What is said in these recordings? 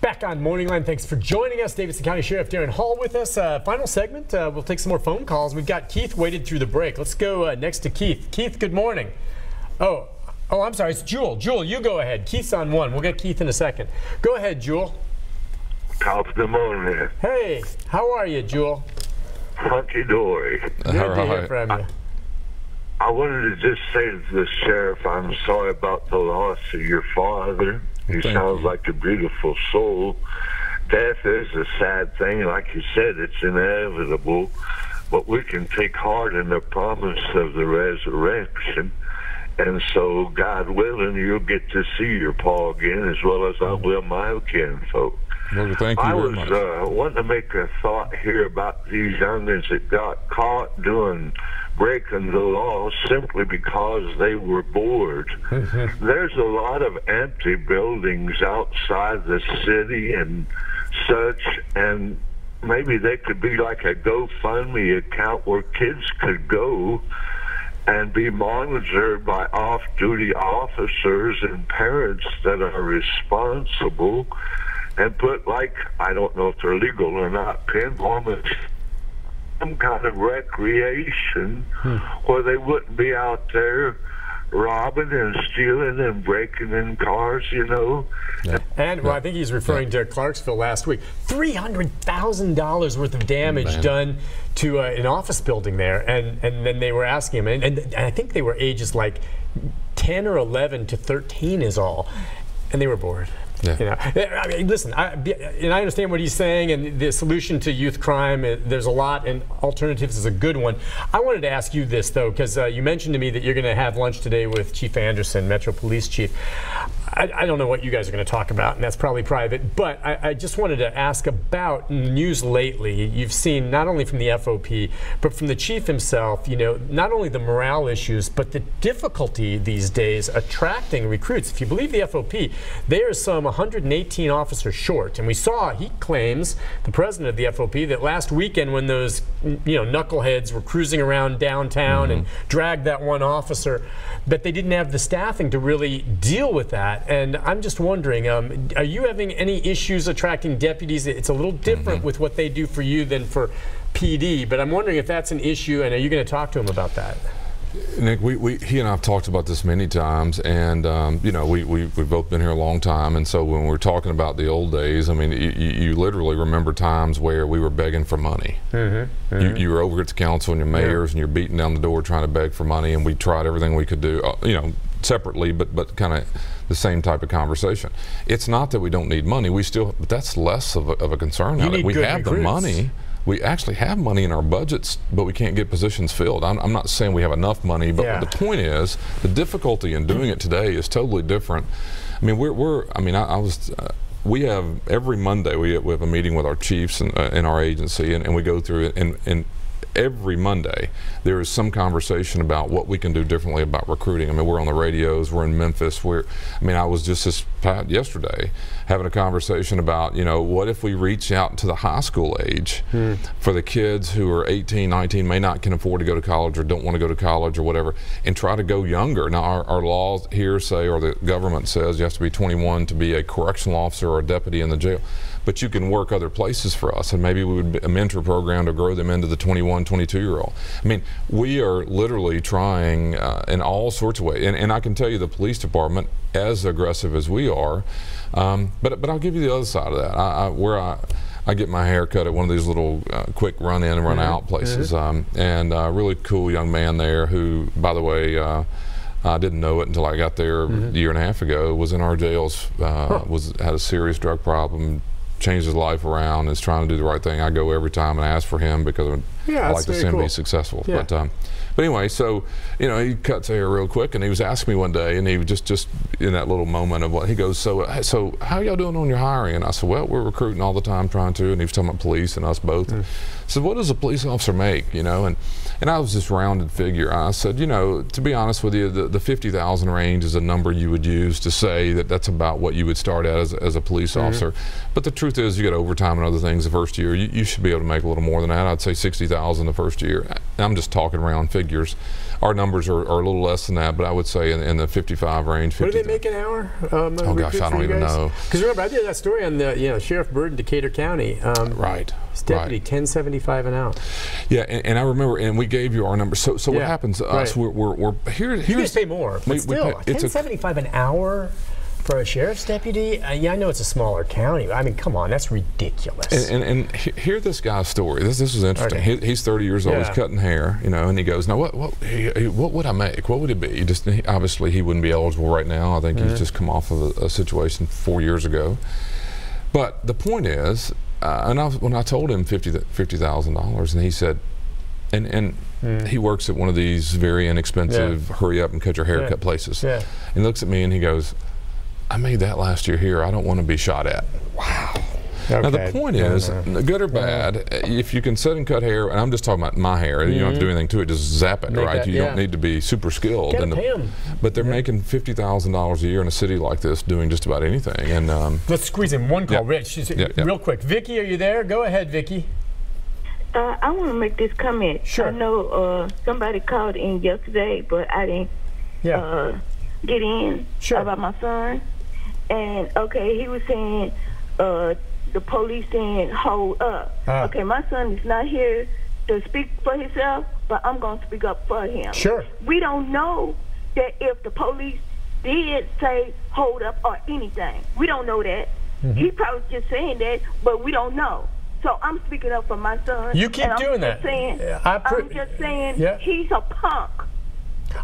Back on Morning Line, thanks for joining us. Davidson County Sheriff Daron Hall with us. Final segment, we'll take some more phone calls. We've got Keith waited through the break. Let's go next to Keith. Keith, good morning. Oh, I'm sorry, it's Jewel. Jewel, you go ahead. Keith's on one. We'll get Keith in a second. Go ahead, Jewel. Good morning. Hey, how are you, Jewel? Hunky-dory. Good to hear from you. I wanted to just say to the sheriff, I'm sorry about the loss of your father. He sounds like a beautiful soul. Death is a sad thing. Like you said, it's inevitable. But we can take heart in the promise of the resurrection. And so, God willing, you'll get to see your pa again, as well as I will my kinfolk. Well, thank you very much. I was wanting to make a thought here about these youngins that got caught breaking the law simply because they were bored. There's a lot of empty buildings outside the city and such, and maybe they could be like a GoFundMe account where kids could go and be monitored by off-duty officers and parents that are responsible, and put, like, I don't know if they're legal or not, pinball machines, some kind of recreation where they wouldn't be out there robbing and stealing and breaking in cars, you know. Yeah. And well, I think he's referring to Clarksville last week. $300,000 worth of damage done to an office building there, and then they were asking him, and I think they were ages like 10 or 11 to 13 is all, and they were bored. Yeah. You know, I mean, listen, I understand what he's saying, and the solution to youth crime, there's a lot, and alternatives is a good one. I wanted to ask you this, though, because you mentioned to me that you're going to have lunch today with Chief Anderson, Metro Police Chief. I don't know what you guys are going to talk about, and that's probably private, but I just wanted to ask about news lately. You've seen not only from the FOP, but from the chief himself, you know, not only the morale issues, but the difficulty these days attracting recruits. If you believe the FOP, there's some 118 officers short, and we saw, he claims, the president of the FOP, that last weekend when those, you know, knuckleheads were cruising around downtown and dragged that one officer, that they didn't have the staffing to really deal with that. And I'm just wondering, are you having any issues attracting deputies? It's a little different with what they do for you than for PD, but I'm wondering if that's an issue, and are you going to talk to him about that? Nick, he and I have talked about this many times, and you know, we've both been here a long time, and so when we're talking about the old days, I mean, you literally remember times where we were begging for money. You were over at the council and your mayors, and you're beating down the door trying to beg for money, and we tried everything we could do, you know, separately, but kind of the same type of conversation. It's not that we don't need money. We still, but that's less of a concern now. We have the money. We actually have money in our budgets, but we can't get positions filled. I'm not saying we have enough money, but the point is, the difficulty in doing it today is totally different. I mean, we have, every Monday we have a meeting with our chiefs in our agency, and we go through it, and every Monday there is some conversation about what we can do differently about recruiting. I mean, we're on the radios, we're in Memphis, I mean, I was just yesterday having a conversation about, you know, what if we reach out to the high school age for the kids who are 18, 19, may not can afford to go to college or don't want to go to college or whatever, and try to go younger. Now, our laws here say, or the government says, you have to be 21 to be a correctional officer or a deputy in the jail. But you can work other places for us, and maybe we would be a mentor program to grow them into the 21, 22-year-old. I mean, we are literally trying in all sorts of ways, and I can tell you the police department, as aggressive as we are, but I'll give you the other side of that. Where I get my hair cut at one of these little quick run-in and run-out places, and a really cool young man there who, by the way, I didn't know it until I got there a year and a half ago, was in our jails, had a serious drug problem, changed his life around, is trying to do the right thing. I go every time and ask for him because I like to see him be successful. But anyway, so, you know, he cuts hair real quick, and he was asking me one day, and he was just in that little moment of what he goes, so how y'all doing on your hiring? And I said, well, we're recruiting all the time, trying to, and he was talking about police and us both. I said, what does a police officer make, you know? And I was this rounded figure. I said, you know, to be honest with you, the 50,000 range is a number you would use to say that that's about what you would start at as a police officer. But the truth is, you get overtime and other things the first year, you should be able to make a little more than that. I'd say 60,000 $50,000 the first year. I'm just talking round figures. Our numbers are a little less than that, but I would say in the 55 range. 50. What do they make an hour? Oh gosh, I don't even know. Because remember, I did that story on the Sheriff Bird in Decatur County. Right. Deputy, $10.75 an hour. Yeah, and I remember, and we gave you our numbers. So what happens to us? We're here. You guys pay more, but still, $10.75 an hour for a sheriff's deputy. Yeah, I know it's a smaller county. I mean, come on, that's ridiculous. And hear this guy's story. This is interesting. Okay. He's 30 years old. He's cutting hair, and he goes, now what would I make? What would it be? Obviously he wouldn't be eligible right now. I think he's just come off of a situation 4 years ago. But the point is, when I told him $50,000, and he said, and he works at one of these very inexpensive hurry up and cut your haircut places. And he looks at me and he goes, I made that last year here. I don't want to be shot at. Wow. Okay. Now the point is, good or bad, if you can sit and cut hair, and I'm just talking about my hair, you don't have to do anything to it, just zap it, right? You don't need to be super skilled. But they're making $50,000 a year in a city like this doing just about anything. And let's squeeze in one call, Rich. Real quick. Vicky, are you there? Go ahead, Vicky. I want to make this comment. Sure. I know somebody called in yesterday, but I didn't get in about my son. And, okay, he was saying the police saying, hold up. Okay, my son is not here to speak for himself, but I'm going to speak up for him. Sure. We don't know that if the police did say hold up or anything. We don't know that. He probably just saying that, but we don't know. So I'm speaking up for my son. You keep doing that. I'm just saying he's a punk.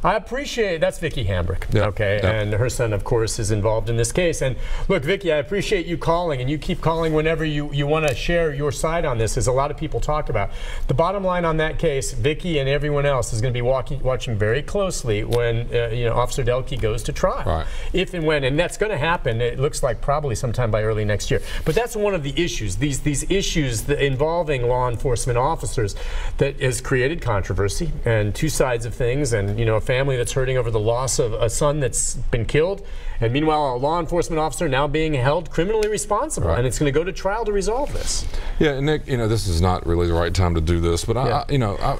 I appreciate that's Vicky Hambrick, and her son, of course, is involved in this case. And look, Vicky, I appreciate you calling, and you keep calling whenever you want to share your side on this, as a lot of people talk about. The bottom line on that case, Vicky and everyone else is going to be watching very closely when Officer Delkey goes to trial, if and when, and that's going to happen. It looks like probably sometime by early next year. But that's one of the issues. These issues involving law enforcement officers that has created controversy and two sides of things, and a family that's hurting over the loss of a son that's been killed, and meanwhile a law enforcement officer now being held criminally responsible, and it's going to go to trial to resolve this. Yeah, and Nick, this is not really the right time to do this, but I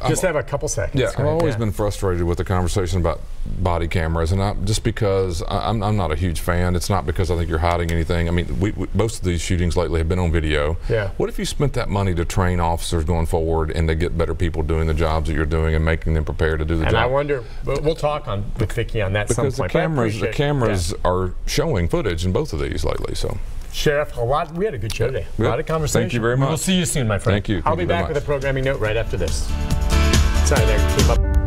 just have a couple seconds. Yeah, I've always been frustrated with the conversation about body cameras, and just because I'm not a huge fan. It's not because I think you're hiding anything. I mean, most of these shootings lately have been on video. What if you spent that money to train officers going forward and to get better people doing the jobs that you're doing and making them prepared to do the job? And I wonder, we'll talk with Vicky on that because some point. The cameras are showing footage in both of these lately. So, Sheriff, we had a good show today. A lot of conversation. Thank you very much. We'll see you soon, my friend. Thank you. I'll be back with a programming note right after this. Sorry, there came up.